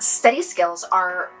Study skills are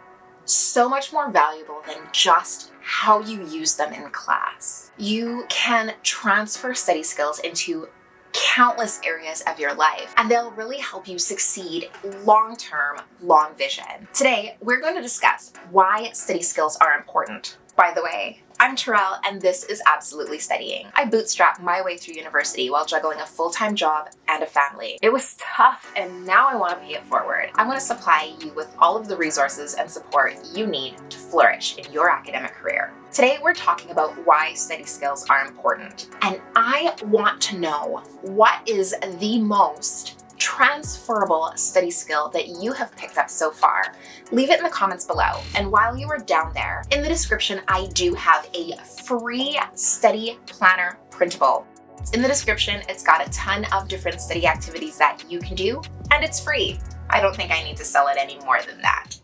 so much more valuable than just how you use them in class. You can transfer study skills into countless areas of your life, and they'll really help you succeed long-term, long vision. Today, we're going to discuss why study skills are important. By the way, I'm Terrell, and this is Absolutely Studying. I bootstrapped my way through university while juggling a full-time job and a family. It was tough, and now I want to pay it forward. I want to supply you with all of the resources and support you need to flourish in your academic career. Today, we're talking about why study skills are important, and I want to know what is the most transferable study skill that you have picked up so far. Leave it in the comments below. And while you are down there, in the description, I do have a free study planner printable. It's in the description. It's got a ton of different study activities that you can do, and it's free. I don't think I need to sell it any more than that.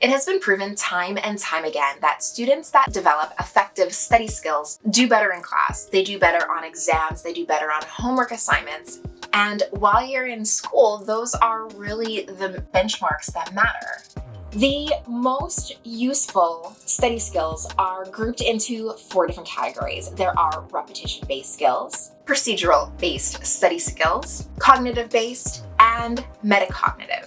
It has been proven time and time again that students that develop effective study skills do better in class. They do better on exams, they do better on homework assignments. And while you're in school, those are really the benchmarks that matter. The most useful study skills are grouped into 4 different categories. There are repetition-based skills, procedural-based study skills, cognitive-based, and metacognitive.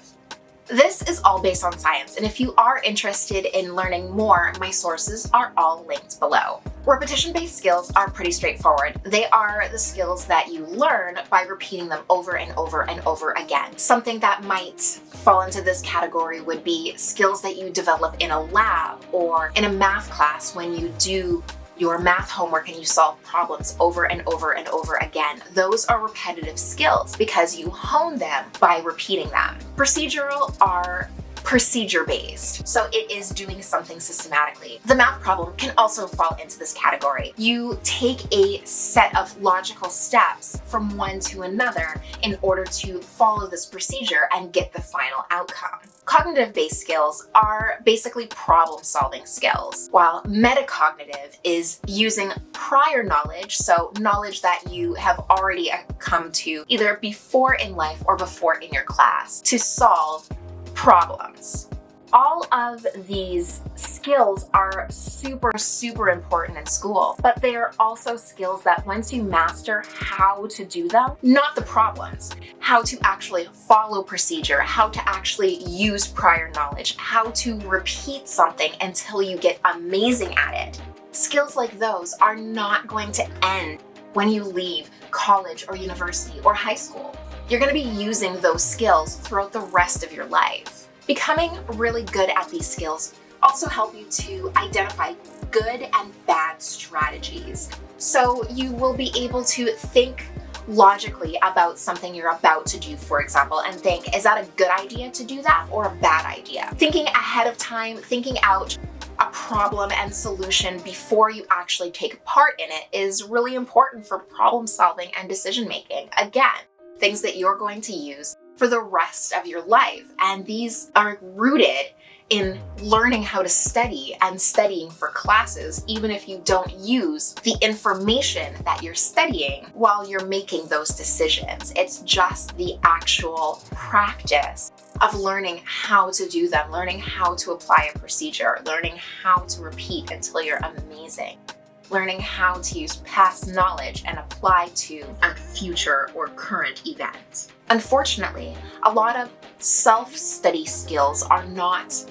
This is all based on science, and if you are interested in learning more, my sources are all linked below. Repetition-based skills are pretty straightforward. They are the skills that you learn by repeating them over and over and over again. Something that might fall into this category would be skills that you develop in a lab or in a math class when you do your math homework and you solve problems over and over and over again. Those are repetitive skills because you hone them by repeating them. Procedural are procedure-based, so it is doing something systematically. The math problem can also fall into this category. You take a set of logical steps from one to another in order to follow this procedure and get the final outcome. Cognitive-based skills are basically problem-solving skills, while metacognitive is using prior knowledge, so knowledge that you have already come to either before in life or before in your class, to solve problems. All of these skills are super important in school, but they are also skills that once you master how to do them, not the problems, how to actually follow procedure, how to actually use prior knowledge, how to repeat something until you get amazing at it. Skills like those are not going to end when you leave college or university or high school. You're going to be using those skills throughout the rest of your life. Becoming really good at these skills also help you to identify good and bad strategies. So you will be able to think logically about something you're about to do, for example, and think, is that a good idea to do that or a bad idea? Thinking ahead of time, thinking out a problem and solution before you actually take part in it is really important for problem solving and decision making. Again, things that you're going to use for the rest of your life. And these are rooted in learning how to study and studying for classes, even if you don't use the information that you're studying while you're making those decisions. It's just the actual practice of learning how to do them, learning how to apply a procedure, learning how to repeat until you're amazing, learning how to use past knowledge and apply to a future or current event. Unfortunately, a lot of self-study skills are not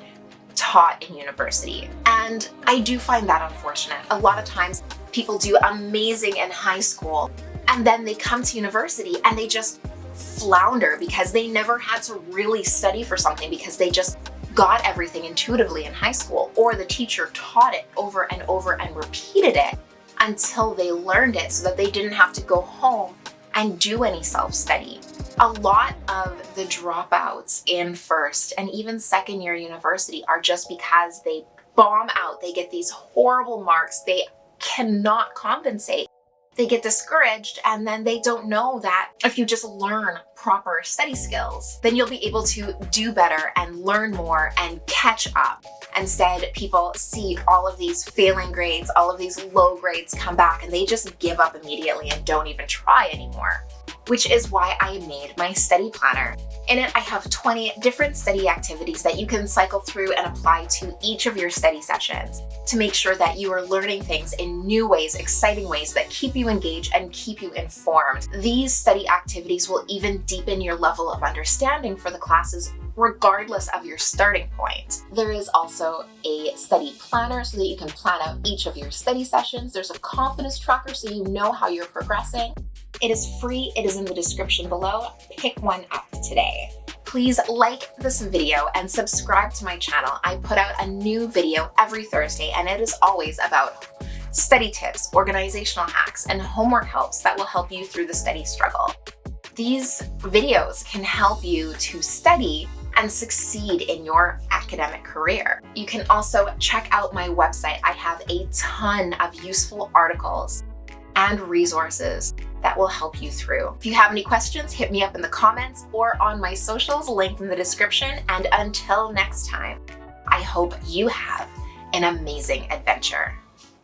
taught in university, and I do find that unfortunate. A lot of times people do amazing in high school and then they come to university and they just flounder because they never had to really study for something because they just got everything intuitively in high school, or the teacher taught it over and over and repeated it until they learned it so that they didn't have to go home and do any self-study. A lot of the dropouts in first and even second year university are just because they bomb out, they get these horrible marks, they cannot compensate They get discouraged, and then they don't know that if you just learn proper study skills, then you'll be able to do better and learn more and catch up. Instead, people see all of these failing grades, all of these low grades come back, and they just give up immediately and don't even try anymore. Which is why I made my study planner. In it, I have 20 different study activities that you can cycle through and apply to each of your study sessions to make sure that you are learning things in new ways, exciting ways that keep you engaged and keep you informed. These study activities will even deepen your level of understanding for the classes regardless of your starting point. There is also a study planner so that you can plan out each of your study sessions. There's a confidence tracker so you know how you're progressing. It is free. It is in the description below. Pick one up today. Please like this video and subscribe to my channel. I put out a new video every Thursday, and it is always about study tips, organizational hacks, and homework helps that will help you through the study struggle. These videos can help you to study and succeed in your academic career. You can also check out my website. I have a ton of useful articles and resources that will help you through. If you have any questions, hit me up in the comments or on my socials, linked in the description. And until next time, I hope you have an amazing adventure.